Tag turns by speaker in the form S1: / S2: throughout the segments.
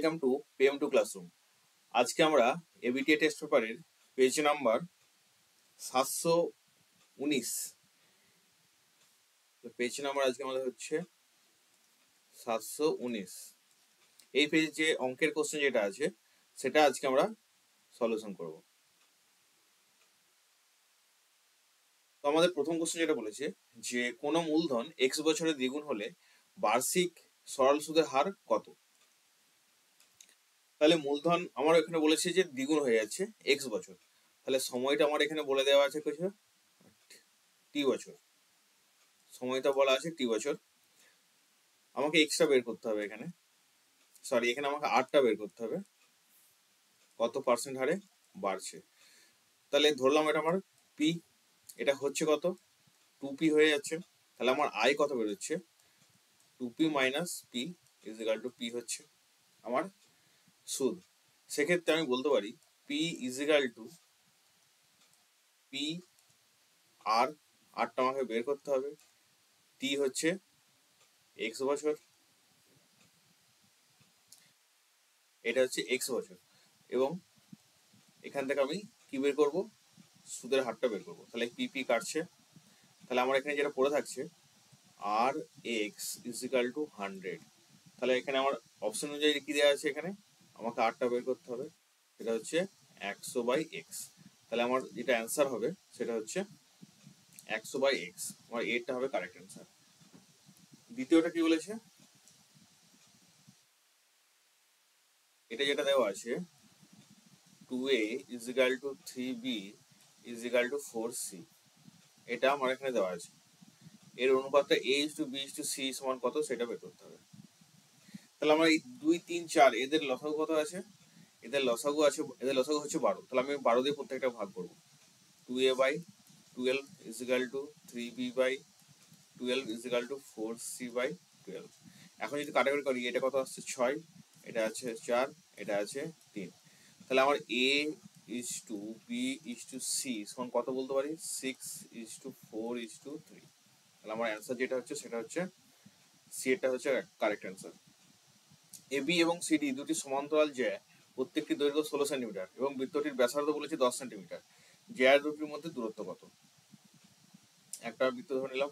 S1: Welcome to PM2 classroom. আজকে আমরা ABTA test পেপারের পেজ নাম্বার 719 পেজ নাম্বার আজকে আমাদের হচ্ছে 719। এই পেজে যে অঙ্কের কোশ্চেন যেটা আছে সেটা আজকে আমরা সলিউশন করব। তো আমাদের প্রথম কোশ্চেন যেটা বলেছে যে কোনো মূলধন x বছরে দ্বিগুণ হলে বার্ষিক সরল সুদের হার কত। তাহলে মূলধন আমার এখানে বলেছে যে দ্বিগুণ হয়ে যাচ্ছে x বছর, তাহলে সময়টা আমার এখানে বলে দেওয়া আছে কিছু টি বছর, সময়টা বলা আছে টি বছর। আমাকে এক্সট্রা বের করতে হবে এখানে, এখানে আমাকে আরটা বের করতে হবে কত পার্সেন্ট হারে বাড়ছে। তাহলে ধরলাম এটা আমার পি, এটা হচ্ছে কত 2p হয়ে যাচ্ছে। তাহলে আমার আই কত বেরোচ্ছে 2p minus P is equal to P হচ্ছে আমার সুদ। সেক্ষেত্রে আমি বলতে পারি P is equal to P আর, আরটা আমাকে বের করতে হবে, টি হচ্ছে এক্স বছর, এটা হচ্ছে এক্স বছর, এবং এখান থেকে আমি কি বের করব সুদের হারটা বের করব। তাহলে পিপি কাটছে, তাহলে আমার এখানে যেটা পড়ে থাকছে আর এক্স ইজ ইকাল টু 100। তাহলে এখানে আমার অপশন অনুযায়ী কি দেওয়া আছে, এখানে আমাকে আরটা বের করতে হবে, এটা হচ্ছে 100/x। তাহলে আমার যেটা অ্যান্সার হবে সেটা হচ্ছে 100/x, আমার এরটা হবে কারেক্ট অ্যান্সার। দ্বিতীয়টা কি বলেছে, এটা যেটা দেওয়া আছে 2a is equal two 3b is equal two 4c, এটা আমার এখানে দেওয়া আছে। এর অনুপাতটা a:b:c সমান কত সেটা বের করতে হবে। তাহলে আমরা এই 2, 3, 4 এদের লসাগু কত আছে, এদের লসাগু হচ্ছে 12। তাহলে আমি 12 দিয়ে প্রত্যেকটা ভাগ করবো। 2a/12 is equal two 3b/12 is equal two 4c/12। এখন যদি কাটাকাটি করি এটা কত আসছে 6, এটা আছে 4, এটা আছে 3। তাহলে আমার a:b:c সমান কত বলতে পারি 6:4:3। তাহলে আমার অ্যান্সার যেটা হচ্ছে সেটা হচ্ছে সি, এটা হচ্ছে কারেক্ট অ্যান্সার। এবি এবং সিডি দুটি সমান্তরাল জ্যা, প্রত্যেকটি দৈর্ঘ্য 16 সেন্টিমিটার এবং বৃত্তটির ব্যাসার্ধ বলেছে 10 সেন্টিমিটার। জ্যা দুটির মধ্যে দূরত্ব কত। একটা বৃত্ত ধরে নিলাম,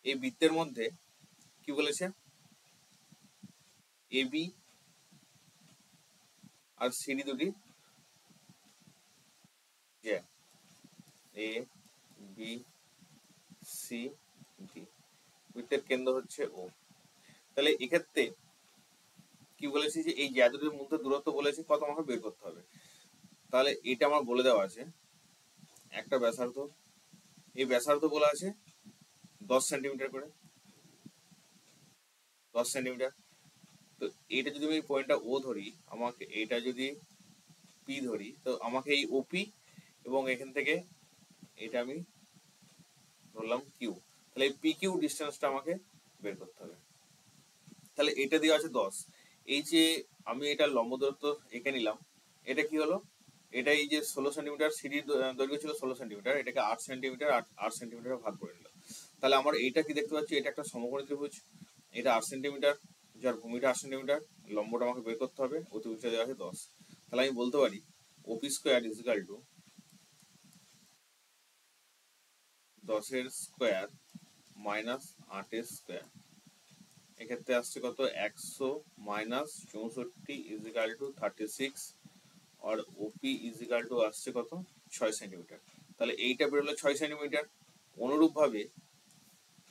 S1: এই বৃত্তের মধ্যে কি বলেছে এবি আর সিডি দুটি জ্যা, এ বি সি ডি, বৃত্তের কেন্দ্র হচ্ছে ও। তাহলে এক্ষেত্রে কি বলেছি যে এই জ্যা দুটির মধ্যে দূরত্ব বলেছে কত আমাকে বের করতে হবে। তাহলে এটা আমার বলে দেওয়া আছে একটা ব্যাসার্ধ, এই ব্যাসার্ধ বলা আছে 10 সেন্টিমিটার করে, 10 সেন্টিমিটার। তো এইটা যদি আমি পয়েন্টটা ও ধরি, আমাকে এইটা যদি পি ধরি, তো আমাকে এই ওপি এবং এখান থেকে এটা আমি ধরলাম কিউ, তাহলে এই পি কিউ ডিস্টেন্সটা আমাকে বের করতে হবে। তাহলে এটা দেওয়া আছে 10, এই যে আমি এটা লম্ব দূরত্ব এঁকে নিলাম, এটা কি হলো, এটা এই যে 16 সেন্টিমিটার, সিডির দৈর্ঘ্য ছিল 16 সেন্টিমিটার, এটাকে 8 সেন্টিমিটার 8 সেন্টিমিটার ভাগ করে নিলাম। তাহলে আমার এইটা কি দেখতে পাচ্ছি, এটা একটা সমকোণী ত্রিভুজ, এটা 8 সেন্টিমিটার, যার ভূমিটা 8 সেন্টিমিটার, লম্বটা আমাকে বের করতে হবে, অতি উচ্চতা দেওয়া আছে 10। তাহলে আমি বলতে পারি OP square is equal to 10 square minus 8 square, এক্ষেত্রে আসছে কত 100 মাইনাস 64 ইজ ইকাল টু 36, আর ওপি ইজ ইকাল টু আসছে কত 6 সেন্টিমিটার। তাহলে এইটা বেরোলো 6 সেন্টিমিটার। অনুরূপভাবে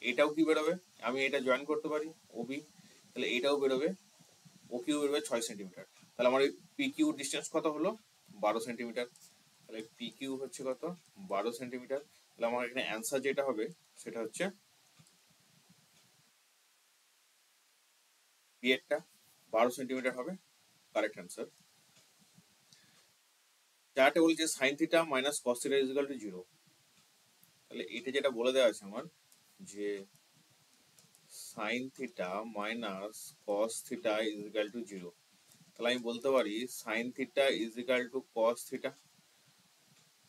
S1: এটাও কি বেরোবে, আমি এটা জয়েন করতে পারি ওবি, তাহলে এটাও বেরোবে, ও কিউ বেরোবে 6 সেন্টিমিটার। তাহলে আমার পি কিউ ডিস্টেন্স কত হলো 12 সেন্টিমিটার। তাহলে পি কিউ হচ্ছে কত 12 সেন্টিমিটার। তাহলে আমার এখানে অ্যান্সার যেটা হবে সেটা হচ্ছে বি এরটা 12 সেন্টিমিটার হবে কারেক্ট অ্যান্সার। চারটে বলছে sine theta minus cos theta is equal to 0। তাহলে এটা যেটা বলে দেওয়া আছে আমার যে sine theta minus cos theta is equal to 0। তাহলে আমি বলতে পারি sine theta is equal to cos theta,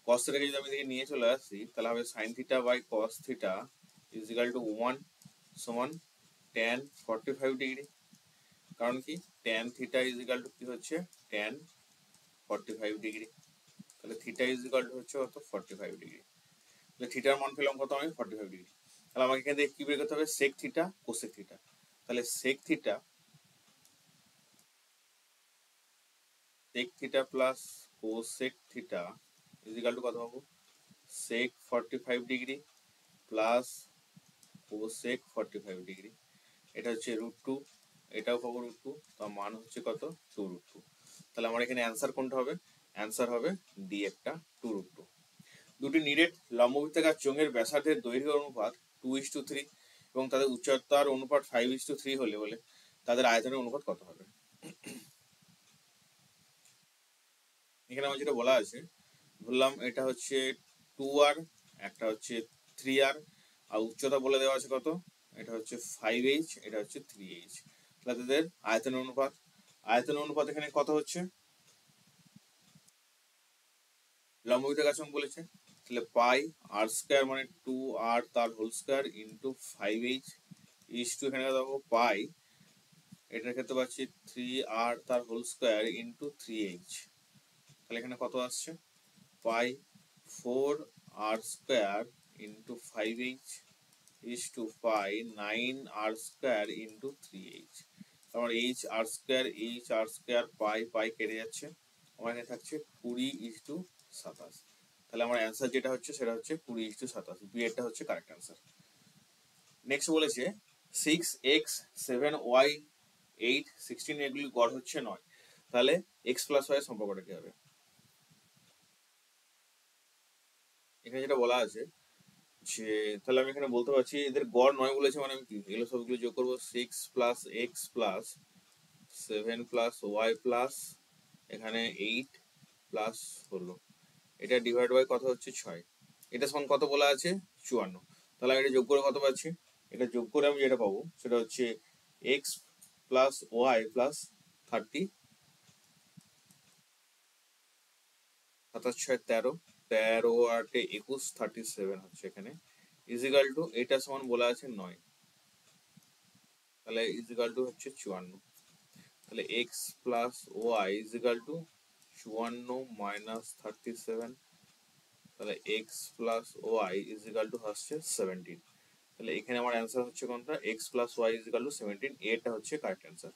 S1: cos থিটাকে যদি আমি এদিকে নিয়ে চলে আসি তাহলে হবে sine theta by cos theta is equal to 1 সমান tan 45 ডিগ্রি। কারণ কি tan theta is equal two কি হচ্ছে tan 45 ডিগ্রি। তাহলে থিটা ইজ ইকাল টু হচ্ছে কত 45 ডিগ্রি। তাহলে থিটার মান পেলাম কত আমি 45 ডিগ্রি। তাহলে আমাকে এখান থেকে কি বের করতে হবে সেক থিটা কোসেক থিটা। তাহলে sec theta plus cosec theta is equal to কত পাবো sec 45 degree plus cosec 45 degree. এটা হচ্ছে √2, এটাও পাবো √2, তার মান হচ্ছে কত 2√2। তাহলে আমার এখানে অ্যান্সার কোনটা হবে? অ্যান্সার হবে ডি একটা 2√2। দুটি নিরেট লম্ববৃত্তাকার চোঙের ব্যাসার্ধের দৈর্ঘ্য অনুপাত 2:3 এবং তাদের উচ্চতার অনুপাত 5:3 হলে বলে তাদের আয়তনের অনুপাত কত হবে? এখানে আমার যেটা বলা আছে বললাম এটা হচ্ছে 2r, একটা হচ্ছে 3r, আর উচ্চতা বলে দেওয়া আছে কত, এটা হচ্ছে 5h, এটা হচ্ছে 3h। তাহলে তাদের আয়তন অনুপাত এখানে কত হচ্ছে লম্ববৃত্তাকার চোঙ বলেছে, তাহলে পাই আর স্কয়ার মানে 2r তার whole square into 5h is to এখানে দেবো পাই, এটার ক্ষেত্রে পাচ্ছি 3r তার হোল স্কয়ার ইন্টু 3h। তাহলে এখানে কত আসছে pi 4r square into 5h is to pi 9r square into 3h। আমার আর স্কয়ার পাই পাই কেটে যাচ্ছে, আমার এখানে থাকছে 20:27। তাহলে আমার অ্যান্সার যেটা হচ্ছে সেটা হচ্ছে 20:27, বি এরটা হচ্ছে কারেক্ট অ্যান্সার। নেক্সট বলেছে 6x 7y 8 16 এগুলি গড় হচ্ছে 9, তাহলে x প্লাস y এর সম্পর্কটা কি হবে? এখানে যেটা বলা আছে যে তাহলে আমি এখানে বলতে পারছি এদের গড় 9 বলেছে মানে আমি কি এগুলো সবগুলো যোগ করবো 6 plus x plus 7 plus y plus এখানে 8 প্লাস হলো এটা ডিভাইড বাই কত হচ্ছে 6, এটা সমান কত বলা আছে 54। তাহলে আমি এটা যোগ করে কত পাচ্ছি, এটা যোগ করে আমি যেটা পাবো সেটা হচ্ছে এক্স প্লাস ওয়াই প্লাস 30, 7 6 13, 13 8 21 37 হচ্ছে এখানে ইজিক্যাল টু এটা সমান বলা আছে 9, তাহলে ইজিক্যাল টু হচ্ছে 54। তাহলে x plus y is equal to 54 minus 37, তাহলে x plus y is equal to হচ্ছে 17। তাহলে এখানে আমার অ্যান্সার হচ্ছে কোনটা x plus y is equal to 17, এটা হচ্ছে কারেক্ট অ্যান্সার।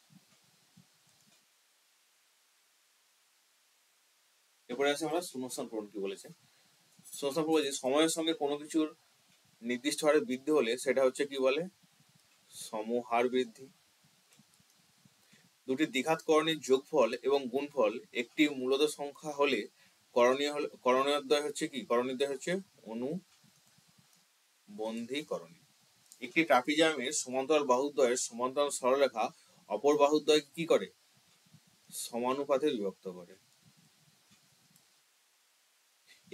S1: এরপরে আছে আমরা শূন্যস্থান পূরণ কি বলেছে। শূন্যস্থান পূরণ বলেছে সময়ের সঙ্গে কোনো কিছুর নির্দিষ্ট হারে বৃদ্ধি হলে সেটা হচ্ছে কি বলে সমহার বৃদ্ধি। দুটি দ্বিঘাত করণীর যোগফল এবং গুণফল একটি মূলদ সংখ্যা হলে করণীয়দ্বয় হচ্ছে কি, করণীয়দ্বয় হচ্ছে অনুবন্ধীকরণী। একটি ট্রাপিজামের সমান্তরাল বাহুদ্বয়ের সমান্তরাল সরলরেখা অপর বাহুদ্বয় কি করে সমানুপাতে বিভক্ত করে।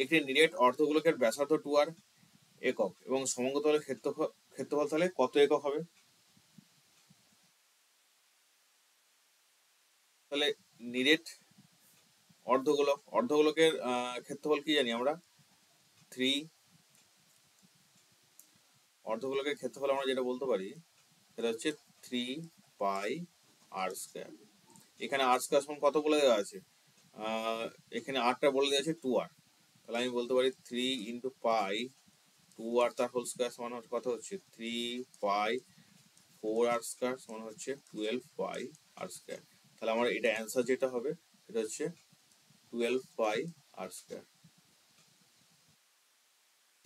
S1: একটি নিরেট অর্ধগোলকের ব্যাসার্ধ 2r একক এবং সমগ্রতলের ক্ষেত্রফল তাহলে কত একক হবে? তাহলে নিরেট অর্ধগোলকের ক্ষেত্রফল কি জানি আমরা 3, অর্ধগোলকের ক্ষেত্রফল আমরা যেটা বলতে পারি সেটা হচ্ছে 3 পাই আর স্কয়ার। এখানে আর স্কয়ার সমান কত বলে দেওয়া আছে, এখানে আরটা বলে দেওয়া আছে 2r, তাহলে আমি বলতে পারি 3 ইন্টু পাই 2r তার হোল স্কয়ার সমান কত হচ্ছে 3 পাই 4r স্কয়ার সমান হচ্ছে 12 পাই আর স্কয়ার। তাহলে আমার এটা অ্যান্সার যেটা হবে সেটা হচ্ছে 12 পাই আর স্কয়ার।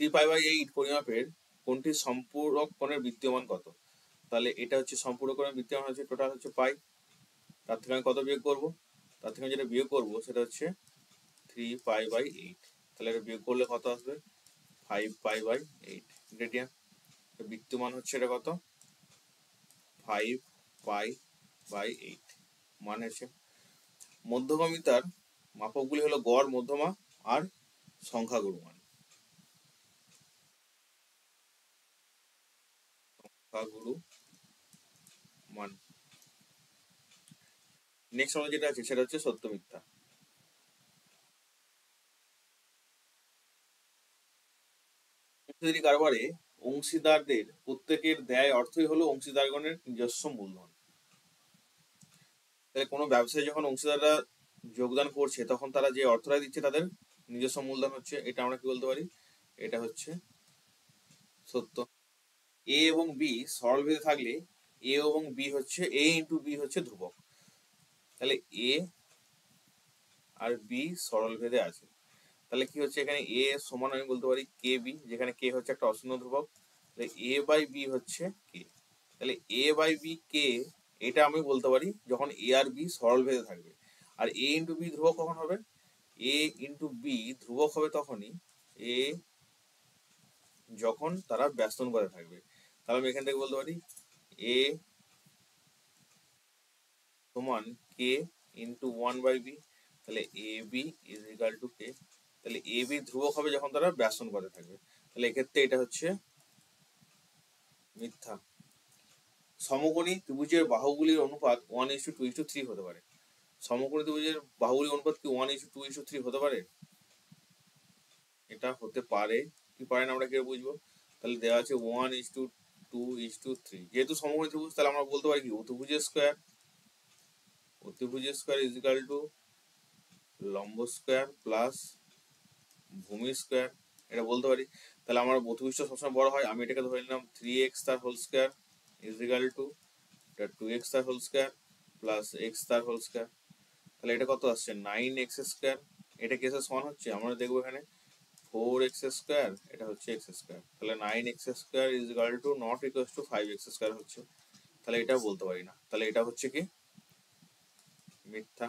S1: 3 পাই বাই 8 পরিমাপের কোনটি সম্পূরক কোণের বৃত্তীয় মান কত? তাহলে এটা হচ্ছে সম্পূরক কোণের বৃত্তীয় মান হচ্ছে টোটাল হচ্ছে পাই, তার থেকে আমি কত বিয়োগ করবো, তার থেকে যেটা বিয়োগ করবো সেটা হচ্ছে 3 পাই বাই 8, তাহলে এটা বিয়োগ করলে কত আসবে 5 পাই বাই 8 রেডিয়ান। বৃত্তীয় মান হচ্ছে এটা কত 5 পাই বাই 8 মান আছে। মধ্যগামিতার মাপকগুলি হলো গড়, মধ্যমা আর সংখ্যাগুরু মান। সংখ্যাগুরু মান নেক্সট আমাদের যেটা আছে সেটা হচ্ছে সত্য মিথ্যা। অংশীদারি কারবারে অংশীদারদের প্রত্যেকের দেয় অর্থই হলো অংশীদারগণের নিজস্ব মূলধন। তাহলে কোনো ব্যবসায় যখন অংশীদাররা যোগদান করছে তখন তারা যে অর্থটা দিচ্ছে তাদের নিজস্ব মূলধন হচ্ছে, এটা আমরা কি বলতে পারি, এটা হচ্ছে সত্য। এ এবং বি সরলভেদে থাকলে এ এবং বি হচ্ছে এ ইন্টু বি হচ্ছে ধ্রুবক। তাহলে এ আর বি সরলভেদে আছে, তাহলে কি হচ্ছে এখানে এ সমান আমি বলতে পারি কে বি, যেখানে কে হচ্ছে একটা অশূন্য ধ্রুবক। তাহলে এ বাই বি হচ্ছে কে। তাহলে এ বাই বি কে, এটা আমি বলতে পারি যখন এ আর বি সরলভেদে থাকবে। আর এ ইন্টু বি ধ্রুবক কখন হবে, এ ইন্টু বি ধ্রুবক হবে তখনই এ যখন তারা ব্যস্ত অনুপাতে থাকবে। তাহলে আমি এখান থেকে বলতে পারি এ সমান কে ইন্টু ওয়ান বাই বি। তাহলে A B is equal two কে। তাহলে এ বি ধ্রুবক হবে যখন তারা ব্যস্ত অনুপাতে থাকবে। তাহলে এক্ষেত্রে এটা হচ্ছে মিথ্যা। সমকোণী ত্রিভুজের বাহুগুলির অনুপাত 1:2:3 হতে পারে। সমকোণী ত্রিভুজের বাহুগুলির অনুপাত কি 1:2:3 হতে পারে? এটা হতে পারে কি পারে না আমরা কি বুঝবো? তাহলে দেওয়া আছে 1:2:3, যেহেতু সমকোণী ত্রিভুজ তাহলে আমরা বলতে পারি কি অতিভুজের স্কোয়ার, অতিভুজের স্কোয়ার ইজ ইকাল টু লম্ব স্কোয়ার প্লাস ভূমি স্কোয়ার, এটা বলতে পারি। তাহলে আমার অতিভুজটা সবসময় বড় হয়, আমি এটাকে ধরে নিলাম 3x তার whole square is equal to 2x তার হোল স্কোয়ার প্লাস এক্স তার হোল স্কোয়ার। তাহলে এটা কত আসছে 9x স্কোয়ার। এটা কেসের সমান হচ্ছে, আমরা দেখবো এখানে 4x স্কোয়ার, এটা হচ্ছে x স্কোয়ার। তাহলে 9x square is equal to not equals to 5x square হচ্ছে। তাহলে এটা বলতে পারি না, তাহলে এটা হচ্ছে কি মিথ্যা।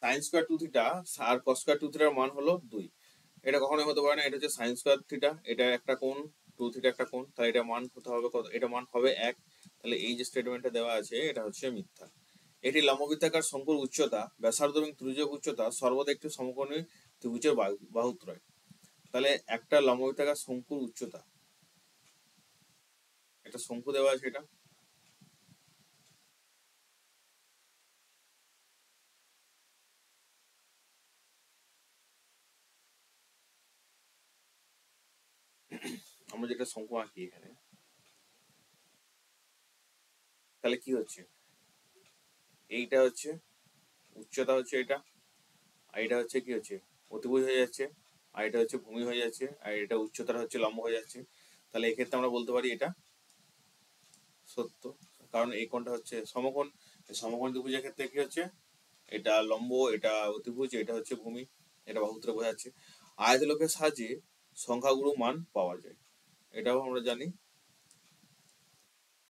S1: সাইন স্কোয়ার টু থিটা আর কস স্কোয়ার টু থিটার মান হলো 2, এটা কখনোই হতে পারে না। এটা হচ্ছে সাইন স্কোয়ার থিটা, এটা একটা কোণ, টু থিটা একটা কোণ, তাহলে এটা মান হতে হবে কত, এটা মান হবে 1। তাহলে এই যে স্টেটমেন্টটা দেওয়া আছে এটা হচ্ছে মিথ্যা। এটি লম্ববৃত্তাকার শঙ্কুর উচ্চতা, ব্যাসার্ধ এবং ত্রিভুজের উচ্চতা সর্বদা একটি সমকোণী ত্রিভুজের বাহুত্রয়। তাহলে একটা লম্ববৃত্তাকার শঙ্কুর উচ্চতা, একটা শঙ্কু দেওয়া আছে, এটা আমরা যেটা শঙ্কু আঁকি এখানে, তাহলে কি হচ্ছে এইটা হচ্ছে উচ্চতা হচ্ছে এটা, আর এটা হচ্ছে কি হচ্ছে অতিভুজ হয়ে যাচ্ছে, আর এটা হচ্ছে ভূমি হয়ে যাচ্ছে, আর এটা উচ্চতাটা হচ্ছে লম্ব হয়ে যাচ্ছে। তাহলে এক্ষেত্রে আমরা বলতে পারি এটা সত্য, কারণ এই কোণটা হচ্ছে সমকোণ। সমকোণ ত্রিভুজের ক্ষেত্রে কি হচ্ছে এটা লম্ব, এটা অতিভুজ, এটা হচ্ছে ভূমি, এটা বাহুত্রয় বোঝাচ্ছে। আয়তলোকের সাহায্যে সংখ্যাগুলো মান পাওয়া যায়, এটাও আমরা জানি।